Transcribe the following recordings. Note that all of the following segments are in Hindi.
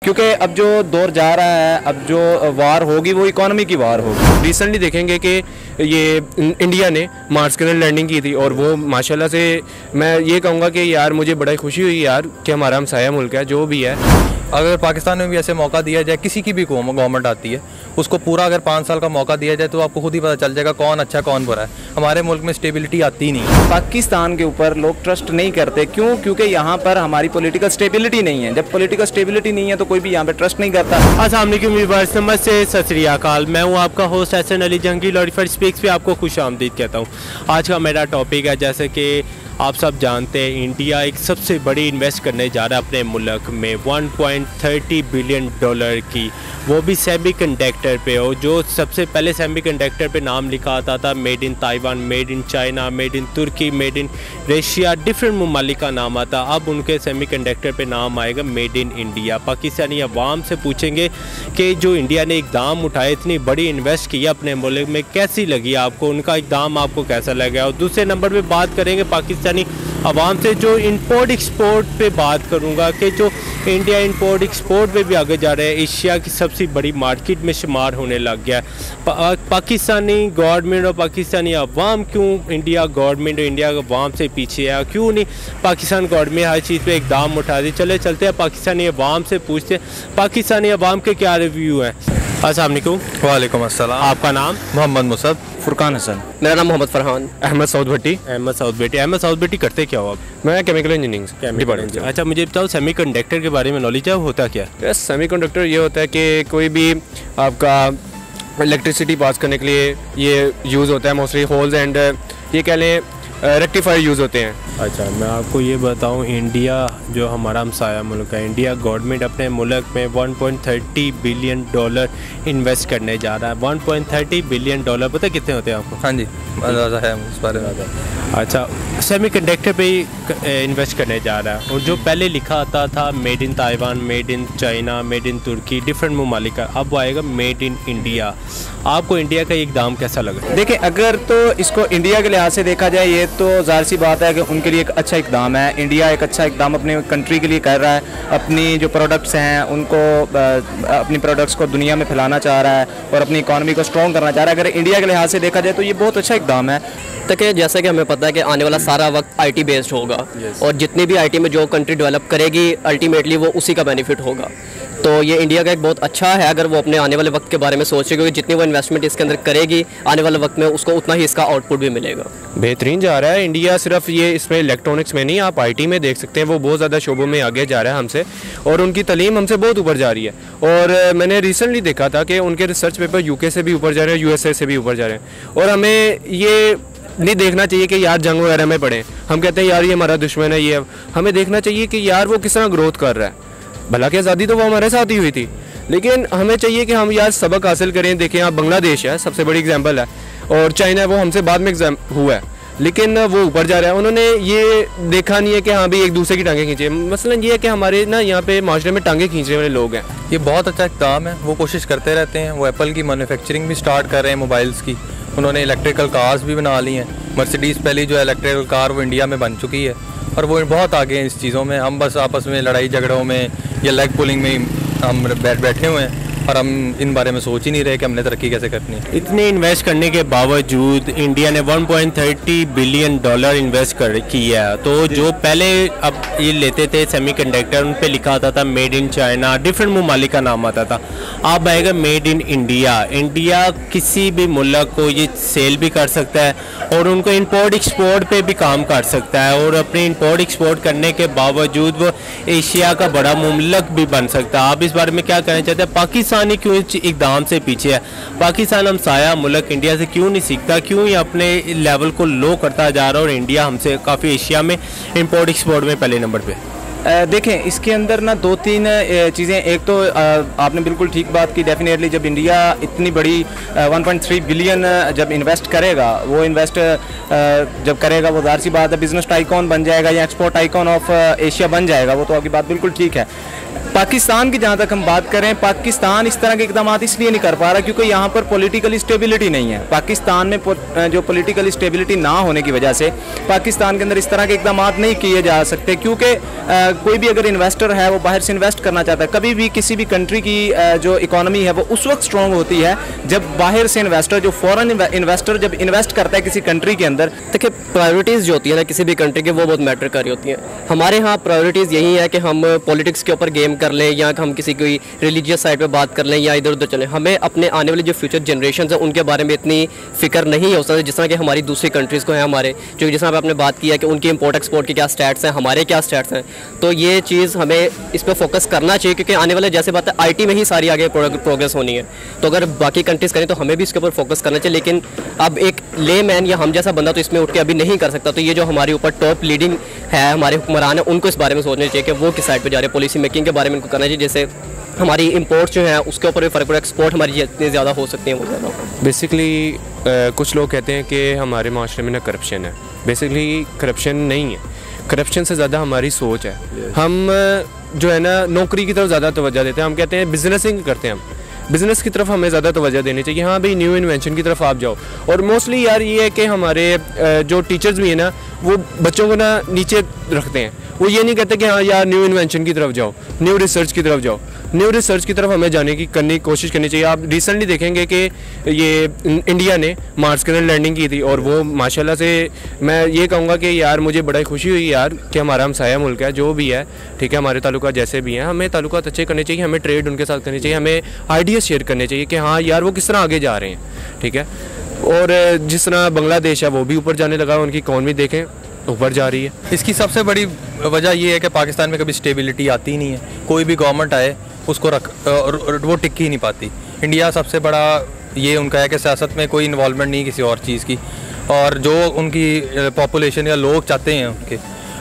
क्योंकि अब जो दौर जा रहा है, अब जो वार होगी वो इकोनॉमी की वार होगी। रिसेंटली देखेंगे कि ये इंडिया ने मार्स के अंदर लैंडिंग की थी और वो माशाल्लाह से मैं ये कहूँगा कि यार मुझे बड़ा खुशी हुई यार कि हमारा हमसाया मुल्क है जो भी है। अगर पाकिस्तान में भी ऐसे मौका दिया जाए, किसी की भी गवर्नमेंट आती है उसको पूरा अगर 5 साल का मौका दिया जाए तो आपको खुद ही पता चल जाएगा कौन अच्छा कौन बुरा है। हमारे मुल्क में स्टेबिलिटी आती नहीं है। पाकिस्तान के ऊपर लोग ट्रस्ट नहीं करते, क्यों? क्योंकि यहाँ पर हमारी पॉलिटिकल स्टेबिलिटी नहीं है। जब पॉलिटिकल स्टेबिलिटी नहीं है तो कोई भी यहाँ पे ट्रस्ट नहीं करता। अस्सलाम वालेकुम व्यूअर्स, नमस्ते, सत श्री अकाल। मैं हूँ आपका होस्ट हसन अली जंगील और फर्स्ट स्पीक्स पे आपको खुश आमदीद कहता हूँ। आज का मेरा टॉपिक है, जैसे कि आप सब जानते हैं, इंडिया एक सबसे बड़ी इन्वेस्ट करने जा रहा है अपने मुल्क में 1.30 बिलियन डॉलर की, वो भी सेमीकंडक्टर पे हो। जो सबसे पहले सेमीकंडक्टर पे नाम लिखा आता था made in Taiwan, made in China, made in Turkey, made in Russia, different ममालिक का नाम आता। अब उनके सेमीकंडक्टर पे नाम आएगा मेड इन इंडिया। पाकिस्तानी अवाम से पूछेंगे कि जो इंडिया ने इकदाम उठाए, इतनी बड़ी इन्वेस्ट किया अपने मुल्क में, कैसी लगी आपको, उनका इकदाम आपको कैसा लगा। और दूसरे नंबर पर बात करेंगे पाकिस्तानी अवाम से। जो इंपोर्ट एक्सपोर्ट पे बात करूँगा कि जो इंडिया इंपोर्ट एक्सपोर्ट पे भी आगे जा रहा है, एशिया की सबसे बड़ी मार्केट में शुमार होने लग गया। पाकिस्तानी गवर्नमेंट और पाकिस्तानी अवाम क्यों इंडिया गवर्नमेंट और इंडिया अवाम से पीछे है? क्यों नहीं पाकिस्तान गवर्नमेंट हर चीज़ पे इकदाम उठा दी? चलते हैं पाकिस्तानी अवाम से पूछते हैं पाकिस्तानी अवाम के क्या रिव्यू हैं। अस्सलाम वालेकुम। वालेकुम अस्सलाम। आपका नाम? मोहम्मद मुसद। फुरकान हसन। मेरा नाम मोहम्मद फरहान। अहमद सऊद भट्टी। अहमद सऊद बेटी करते क्या हो आप? मैं केमिकल इंजीनियरिंग डिपार्टमेंट। अच्छा, मुझे बताओ सेमीकंडक्टर के बारे में नॉलेज है, होता क्या है? सेमीकंडक्टर ये होता है कि कोई भी आपका इलेक्ट्रिसिटी पास करने के लिए ये यूज़ होता है, मोस्टली होल्स एंड ये कह लें रेक्टिफायर यूज़ होते हैं। अच्छा, मैं आपको ये बताऊं, इंडिया जो हमारा हमसाया मुल्क है, इंडिया गवर्नमेंट अपने मुल्क में 1.30 बिलियन डॉलर इन्वेस्ट करने जा रहा है। 1.30 बिलियन डॉलर पता कितने होते हैं आपको? हाँ जी, अंदाज़ा है इस बारे में। अच्छा, सेमीकंडक्टर पे इन्वेस्ट करने जा रहा है और जो पहले लिखा आता था made in Taiwan, made in China, made in Turkey, different ममालिक का, अब आएगा मेड इन इंडिया। आपको इंडिया का इकदाम कैसा लगा? देखिए, अगर तो इसको इंडिया के लिहाज से देखा जाए, ये तो जाहिर सी बात है कि उनके लिए एक अच्छा इकदाम है। इंडिया एक अच्छा इकदाम अपने कंट्री के लिए कर रहा है। अपनी जो प्रोडक्ट्स हैं उनको, अपनी प्रोडक्ट्स को दुनिया में फैलाना चाह रहा है और अपनी इकॉनमी को स्ट्रॉन्ग करना चाह रहा है। अगर इंडिया के लिहाज से देखा जाए तो ये बहुत अच्छा इकदाम है। तक जैसे कि हमें पता है कि आने वाला सारा वक्त आईटी बेस्ड होगा और जितनी भी आईटी में जो कंट्री डेवलप करेगी अल्टीमेटली वो उसी का बेनिफिट होगा। तो ये इंडिया का एक बहुत अच्छा है अगर वो अपने आने वाले वक्त के बारे में सोच रही, क्योंकि जितनी वो इन्वेस्टमेंट इसके अंदर करेगी आने वाले वक्त में उसको उतना ही इसका आउटपुट भी मिलेगा। बेहतरीन जा रहा है इंडिया। सिर्फ ये इसमें इलेक्ट्रॉनिक्स में नहीं, आप आईटी में देख सकते हैं, वो बहुत ज़्यादा शोबों में आगे जा रहा है हमसे और उनकी तालीम हमसे बहुत ऊपर जा रही है। और मैंने रिसेंटली देखा था कि उनके रिसर्च पेपर यूके से भी ऊपर जा रहे हैं, यूएसए से भी ऊपर जा रहे हैं। और हमें ये नहीं देखना चाहिए कि यार जंग वगैरह में पड़े, हम कहते हैं यार ये हमारा दुश्मन है। ये हमें देखना चाहिए कि यार वो किस तरह ग्रोथ कर रहा है। भला की आज़ादी तो वो हमारे साथ ही हुई थी, लेकिन हमें चाहिए कि हम यार सबक हासिल करें। देखें, आप बांग्लादेश है, सबसे बड़ी एग्जांपल है, और चाइना वो हमसे बाद में हुआ है, लेकिन वो ऊपर जा रहा है। उन्होंने ये देखा नहीं है कि हाँ भी एक दूसरे की टांगें खींचे। मसलन ये है कि हमारे ना यहाँ पे माशरे में टांगें खींचने वाले लोग हैं। ये बहुत अच्छा इक़दाम है, वो कोशिश करते रहते हैं। वो एप्पल की मैन्युफैक्चरिंग भी स्टार्ट कर रहे हैं मोबाइल्स की। उन्होंने इलेक्ट्रिकल कार्स भी बना ली हैं। मर्सिडीज़ पहली जो इलेक्ट्रिकल कार वो इंडिया में बन चुकी है और वो बहुत आगे हैं इस चीज़ों में। हम बस आपस में लड़ाई झगड़ों में या लेग पुलिंग में हम बैठे हुए हैं और हम इन बारे में सोच ही नहीं रहे कि हमने तरक्की कैसे करनी है। इतने इन्वेस्ट करने के बावजूद इंडिया ने 1.30 बिलियन डॉलर इन्वेस्ट किया है। तो जो पहले अब ये लेते थे सेमीकंडक्टर, उन पे लिखा आता था मेड इन चाइना, डिफरेंट ममालिक का नाम आता था। अब आएगा मेड इन इंडिया। इंडिया किसी भी मुल्क को ये सेल भी कर सकता है और उनको इंपोर्ट एक्सपोर्ट पे भी काम कर सकता है और अपने इंपोर्ट एक्सपोर्ट करने के बावजूद वो एशिया का बड़ा मुल्क भी बन सकता है। आप इस बारे में क्या कहना चाहते हैं? पाकिस्तान क्यों इकदाम से पीछे है? पाकिस्तान हमसाया मुल्क इंडिया से क्यों नहीं सीखता? क्यों ये अपने लेवल को लो करता जा रहा है और इंडिया हमसे काफ़ी एशिया में इंपोर्ट एक्सपोर्ट में पहले नंबर पे? देखें, इसके अंदर ना 2-3 चीज़ें। एक तो आपने बिल्कुल ठीक बात की। डेफिनेटली जब इंडिया इतनी बड़ी 1.3 बिलियन जब इन्वेस्ट करेगा, वो इन्वेस्ट जब करेगा वो ज़ाहिर सी बात है बिज़नेस आइकॉन बन जाएगा या एक्सपोर्ट आइकॉन ऑफ एशिया बन जाएगा। वो तो आपकी बात बिल्कुल ठीक है। पाकिस्तान की जहाँ तक हम बात करें, पाकिस्तान इस तरह के इकदाम इसलिए नहीं कर पा रहा क्योंकि यहाँ पर पॉलिटिकल स्टेबिलिटी नहीं है। पाकिस्तान में जो पॉलिटिकल स्टेबिलिटी ना होने की वजह से पाकिस्तान के अंदर इस तरह के इकदाम नहीं किए जा सकते, क्योंकि कोई भी अगर इन्वेस्टर है वो बाहर से इन्वेस्ट करना चाहता है। कभी भी किसी भी कंट्री की जो इकॉनमी है वो उस वक्त स्ट्रॉन्ग होती है जब बाहर से इन्वेस्टर, जो फॉरेन इन्वेस्टर जब इन्वेस्ट करता है किसी कंट्री के अंदर। देखिए, प्रायोरिटीज़ जो होती है ना किसी भी कंट्री की, वो बहुत मैटर कर रही होती हैं। हमारे यहाँ प्रायोरिटीज़ यही है कि हम पॉलिटिक्स के ऊपर गेम कर लें या हम किसी कोई रिलीजियस साइड पे बात कर लें या इधर उधर चलें। हमें अपने आने वाले जो फ्यूचर जनरेशन है उनके बारे में इतनी फिक्र नहीं हो सकती जिस तरह कि हमारी दूसरी कंट्रीज़ को है। हमारे जो जिस तरह आपने बात किया कि उनके इंपोर्ट एक्सपोर्ट के क्या स्टैट्स हैं, हमारे क्या स्टैट्स हैं, तो ये चीज़ हमें इस पर फोकस करना चाहिए, क्योंकि आने वाले जैसे बात है आईटी में ही सारी आगे प्रोग्रेस होनी है। तो अगर बाकी कंट्रीज़ करें तो हमें भी इसके ऊपर फोकस करना चाहिए। लेकिन अब एक ले मैन या हम जैसा बंदा तो इसमें उठ के अभी नहीं कर सकता। तो ये जो हमारे ऊपर टॉप लीडिंग है, हमारे हुक्मरान है, उनको इस बारे में सोचना चाहिए कि वो किस साइड पर जा रहे हैं। पॉलिसी मेकिंग के बारे में उनको करना चाहिए, जैसे हमारी इंपोर्ट्स जो है उसके ऊपर भी फ़र्क पड़े, एक्सपोर्ट हमारी जितनी ज़्यादा हो सकती है वो ज़्यादा। बेसिकली कुछ लोग कहते हैं कि हमारे माशरे में ना करप्शन है। बेसिकली करप्शन नहीं है, करप्शन से ज़्यादा हमारी सोच है। हम जो है ना नौकरी की तरफ ज़्यादा तवज्जो देते हैं। हम कहते हैं बिजनेसिंग करते हैं, हम बिज़नेस की तरफ हमें ज़्यादा तवज्जो देनी चाहिए। हाँ भाई, न्यू इन्वेंशन की तरफ आप जाओ। और मोस्टली यार ये है कि हमारे जो टीचर्स भी हैं ना वो बच्चों को ना नीचे रखते हैं। वो ये नहीं कहते कि हाँ यार न्यू इन्वेंशन की तरफ जाओ, न्यू रिसर्च की तरफ जाओ। न्यू रिसर्च की तरफ हमें जाने की कोशिश करनी चाहिए। आप रिसेंटली देखेंगे कि ये इंडिया ने मार्स के अंदर लैंडिंग की थी, और वो माशाल्लाह से मैं ये कहूँगा कि यार मुझे बड़ी खुशी हुई यार कि हमारा हमसाया मुल्क है, जो भी है ठीक है, हमारे ताल्लुकात जैसे भी हैं, हमें ताल्लुकात अच्छे करने चाहिए, हमें ट्रेड उनके साथ करनी चाहिए, हमें आइडियाज़ शेयर करने चाहिए कि हाँ यार वो किस तरह आगे जा रहे हैं, ठीक है। और जिस तरह बांग्लादेश है वो भी ऊपर जाने लगा, उनकी इकॉनमी देखें ऊपर जा रही है। इसकी सबसे बड़ी वजह ये है कि पाकिस्तान में कभी स्टेबिलिटी आती ही नहीं है। कोई भी गवर्नमेंट आए उसको वो टिक ही नहीं पाती। इंडिया सबसे बड़ा ये उनका है कि सियासत में कोई इन्वॉल्वमेंट नहीं किसी और चीज़ की, और जो उनकी पॉपुलेशन या लोग चाहते हैं उनके,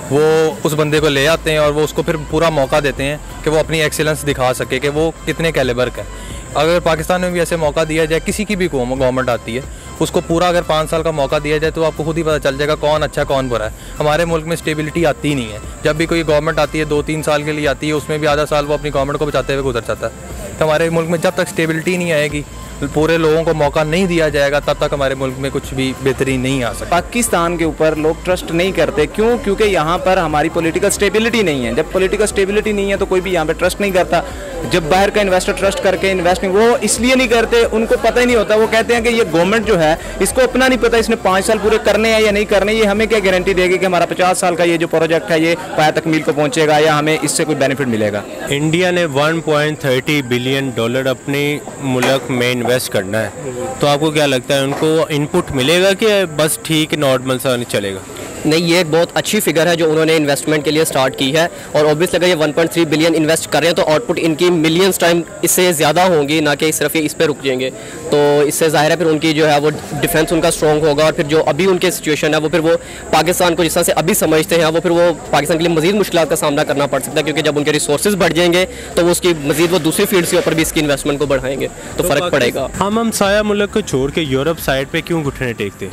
वो उस बंदे को ले आते हैं और वो उसको फिर पूरा मौका देते हैं कि वो अपनी एक्सीलेंस दिखा सके कि वो कितने कैलिबर का है। अगर पाकिस्तान में भी ऐसे मौका दिया जाए, किसी की भी गवर्नमेंट आती है उसको पूरा अगर 5 साल का मौका दिया जाए तो आपको खुद ही पता चल जाएगा कौन अच्छा कौन बुरा है। हमारे मुल्क में स्टेबिलिटी आती ही नहीं है। जब भी कोई गवर्नमेंट आती है 2-3 साल के लिए आती है, उसमें भी आधा साल वो अपनी गवर्नमेंट को बचाते हुए गुजर जाता है। तो हमारे मुल्क में जब तक स्टेबिलिटी नहीं आएगी, पूरे लोगों को मौका नहीं दिया जाएगा, तब तक हमारे मुल्क में कुछ भी बेहतरी नहीं आ सकती। पाकिस्तान के ऊपर लोग ट्रस्ट नहीं करते, क्यों? क्योंकि यहाँ पर हमारी पॉलिटिकल स्टेबिलिटी नहीं है। जब पॉलिटिकल स्टेबिलिटी नहीं है तो कोई भी यहाँ पे ट्रस्ट नहीं करता। जब बाहर का इन्वेस्टर ट्रस्ट करके इन्वेस्टिंग, वो इसलिए नहीं करते, उनको पता ही नहीं होता। वो कहते हैं कि ये गवर्नमेंट जो है इसको अपना नहीं पता, इसने 5 साल पूरे करने हैं या नहीं करने, ये हमें क्या गारंटी देगी कि हमारा 50 साल का ये जो प्रोजेक्ट है ये पाया तकमील को पहुँचेगा या हमें इससे कोई बेनिफिट मिलेगा। इंडिया ने $1.30 बिलियन अपने मुल्क में इन्वेस्ट करना है, तो आपको क्या लगता है उनको इनपुट मिलेगा कि बस ठीक नॉर्मल सा नहीं चलेगा? नहीं, ये एक बहुत अच्छी फिगर है जो उन्होंने इन्वेस्टमेंट के लिए स्टार्ट की है। और ऑब्वियसली अगर ये 1.3 बिलियन इन्वेस्ट कर रहे हैं तो आउटपुट इनकी मिलियंस टाइम इससे ज़्यादा होंगी, ना कि सिर्फ ये इस पर रुक जाएंगे। तो इससे ज़ाहिर है फिर उनकी जो है वो डिफेंस उनका स्ट्रॉन्ग होगा, और फिर जो अभी उनकी सिचुएशन है वो फिर वो पाकिस्तान को जिस तरह से अभी समझते हैं वो फिर वो पाकिस्तान के लिए मज़ीद मुश्किलात का सामना करना पड़ सकता है, क्योंकि जब उनके रिसोर्सेज बढ़ जाएंगे तो वो उसकी मज़ीद वो दूसरी फील्ड्स के ऊपर भी इसकी इन्वेस्टमेंट को बढ़ाएंगे, तो फ़र्क पड़ेगा। हम साया मुल्क को छोड़ के यूरोप साइड पर क्यों घुटने टेकते?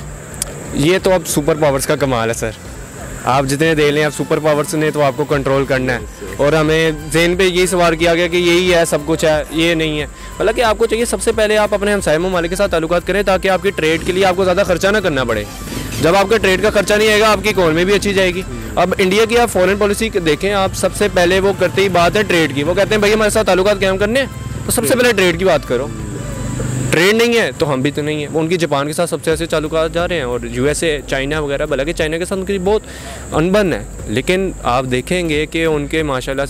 ये तो अब सुपर पावर्स का कमाल है सर। आप जितने देख लें, आप सुपर पावर्स ने तो आपको कंट्रोल करना है, और हमें ज़हन पे यही सवार किया गया कि यही है सब कुछ है, ये नहीं है। मतलब कि आपको चाहिए सबसे पहले आप अपने हमसाये ममालिक के साथ ताल्लुकात करें, ताकि आपकी ट्रेड के लिए आपको ज़्यादा खर्चा ना करना पड़े। जब आपका ट्रेड का खर्चा नहीं आएगा, आपकी इकॉनमी भी अच्छी जाएगी। अब इंडिया की आप फॉरेन पॉलिसी देखें, आप सबसे पहले वो करते ही बात है ट्रेड की। वो कहते हैं भाई हमारे साथ ताल्लुकात कायम करने हैं, तो सबसे पहले ट्रेड की बात करो। ट्रेड नहीं है तो हम भी तो नहीं है। उनकी जापान के साथ सबसे ऐसे ताल्लुकात जा रहे हैं, और यूएसए, चाइना वगैरह, हालांकि चाइना के साथ उनकी बहुत अनबन है, लेकिन आप देखेंगे कि उनके माशाल्लाह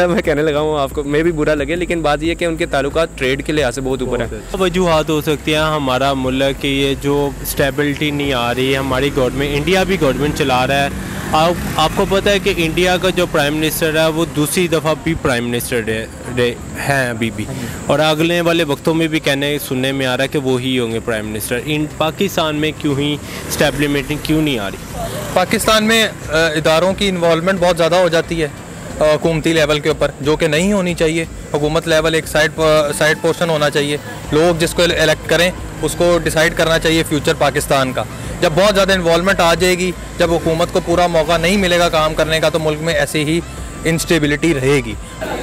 मैं कहने लगा हूँ आपको, मैं भी बुरा लगे, लेकिन बात यह है कि उनके ताल्लुकात ट्रेड के लिहाज से बहुत ऊपर है। वजूहत हो सकती हैं हमारा मुल्क की ये जो स्टेबिलिटी नहीं आ रही है, हमारी गवर्नमेंट, इंडिया भी गवर्नमेंट चला रहा है। आपको पता है कि इंडिया का जो प्राइम मिनिस्टर है वो दूसरी दफ़ा भी प्राइम मिनिस्टर हैं अभी भी, और अगले वाले वक्तों में भी कहने सुनने में आ रहा है कि वो ही होंगे प्राइम मिनिस्टर। इन पाकिस्तान में क्यों ही स्टेबिलिटी क्यों नहीं आ रही? पाकिस्तान में इदारों की इन्वॉल्वमेंट बहुत ज़्यादा हो जाती है हुकूमती लेवल के ऊपर, जो कि नहीं होनी चाहिए। हुकूमत लेवल एक साइड पोर्शन होना चाहिए। लोग जिसको इलेक्ट करें उसको डिसाइड करना चाहिए फ्यूचर पाकिस्तान का। जब बहुत ज़्यादा इन्वॉल्वमेंट आ जाएगी, जब हुकूमत को पूरा मौका नहीं मिलेगा काम करने का, तो मुल्क में ऐसे ही इंस्टेबिलिटी रहेगी।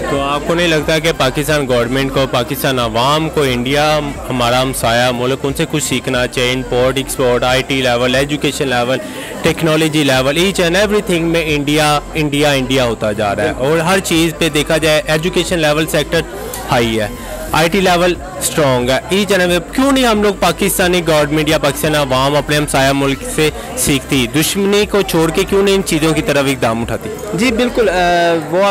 तो आपको नहीं लगता कि पाकिस्तान गवर्नमेंट को, पाकिस्तान अवाम को, इंडिया हमारा हमसाया मुल्क, उनसे कुछ सीखना चाहिए? Import export, IT level, education level, technology level, each and everything में इंडिया इंडिया इंडिया होता जा रहा है। और हर चीज़ पे देखा जाए एजुकेशन लेवल सेक्टर हाई है, IT लेवल स्ट्रॉन्ग है। ईच एंड क्यों नहीं हम लोग पाकिस्तानी गवर्नमेंट या पाकिस्तानी अवाम अपने हमसाया मुल्क से सीखती? दुश्मनी को छोड़ के क्यों नहीं इन चीज़ों की तरफ इकदाम उठाती? जी बिल्कुल, वो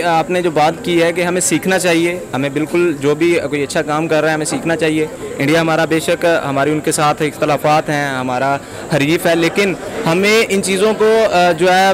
आपने जो बात की है कि हमें सीखना चाहिए, हमें बिल्कुल जो भी कोई अच्छा काम कर रहा है हमें सीखना चाहिए। इंडिया हमारा बेशक हमारी उनके साथ इख्तलाफात हैं, हमारा हरीफ है, लेकिन हमें इन चीज़ों को जो है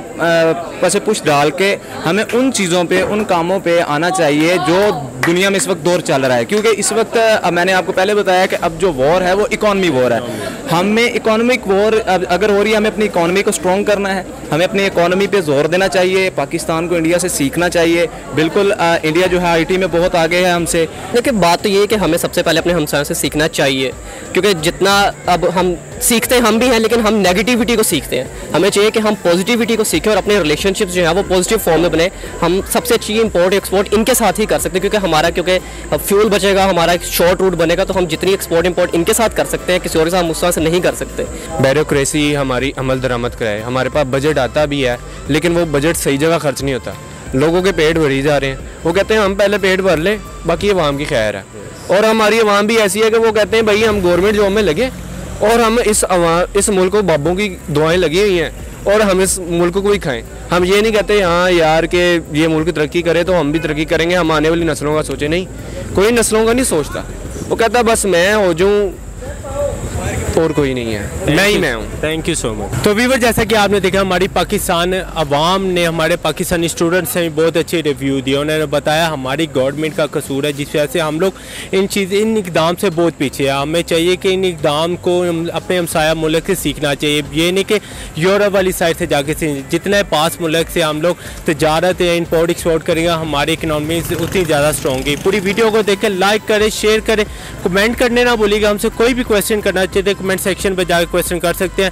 पसे पुश डाल के हमें उन चीज़ों पे, उन कामों पे आना चाहिए जो दुनिया में इस वक्त दौर चल रहा है। क्योंकि इस वक्त मैंने आपको पहले बताया कि अब जो वॉर है वो इकॉनमी वॉर है। हमें इकोनॉमिक वॉर अगर हो रही है, हमें अपनी इकोनॉमी को स्ट्रॉन्ग करना है, हमें अपनी इकोनॉमी पे जोर देना चाहिए। पाकिस्तान को इंडिया से सीखना चाहिए। बिल्कुल इंडिया जो है IT में बहुत आगे है हमसे। देखिए बात तो ये है कि हमें सबसे पहले अपने हमसायों से सीखना चाहिए, क्योंकि जितना अब हम सीखते हैं हम भी हैं, लेकिन हम नेगेटिविटी को सीखते हैं। हमें चाहिए कि हम पॉजिटिविटी को सीखें और अपने रिलेशनशिप्स जो है वो पॉजिटिव फॉर्म में बने। हम सबसे अच्छी इंपोर्ट एक्सपोर्ट इनके साथ ही कर सकते हैं, क्योंकि फ्यूल बचेगा, हमारा एक शॉर्ट रूट बनेगा, तो हम जितनी एक्सपोर्ट इंपोर्ट इनके साथ कर सकते हैं, किसी और के साथ मुस्तान से नहीं कर सकते। ब्यूरोक्रेसी हमारी अमल दरामद कराए। हमारे पास बजट आता भी है, लेकिन वो बजट सही जगह खर्च नहीं होता। लोगों के पेट भरी जा रहे हैं। वो कहते हैं हम पहले पेट भर लें, बाकी अवाम की खैर है। और हमारी अवाम भी ऐसी है कि वो कहते हैं भाई हम गवर्नमेंट जॉब में लगे और हम इस मुल्क को बाबों की दुआएं लगी हुई हैं और हम इस मुल्क को ही खाएं। हम ये नहीं कहते हाँ यार कि ये मुल्क तरक्की करे तो हम भी तरक्की करेंगे, हम आने वाली नस्लों का सोचे। नहीं, कोई नस्लों का नहीं सोचता। वो कहता बस मैं हो जाऊँ और कोई नहीं है, मैं हूँ। Thank you so much. तो व्यूअर, जैसा कि आपने देखा हमारी पाकिस्तान अवाम ने, हमारे पाकिस्तानी स्टूडेंट्स ने बहुत अच्छे रिव्यू दिए। उन्होंने बताया हमारी गवर्नमेंट का कसूर है, जिस वजह से हम लोग इन इकदाम से बहुत पीछे हैं। हमें चाहिए कि इन इकदाम को अपने हमसाया मुल्क से सीखना चाहिए। ये नहीं कि यूरोप वाली साइड से जाके जितने पास मुल्क से हम लोग तजारत या इंपोर्ट एक्सपोर्ट करेंगे, हमारी इकनॉमी उतनी ज़्यादा स्ट्रॉन्ग है। पूरी वीडियो को देख कर लाइक करें, शेयर करें, कमेंट करने ना भूलिएगा। हमसे कोई भी क्वेश्चन करना चाहिए कमेंट सेक्शन पर जाकर क्वेश्चन कर सकते हैं।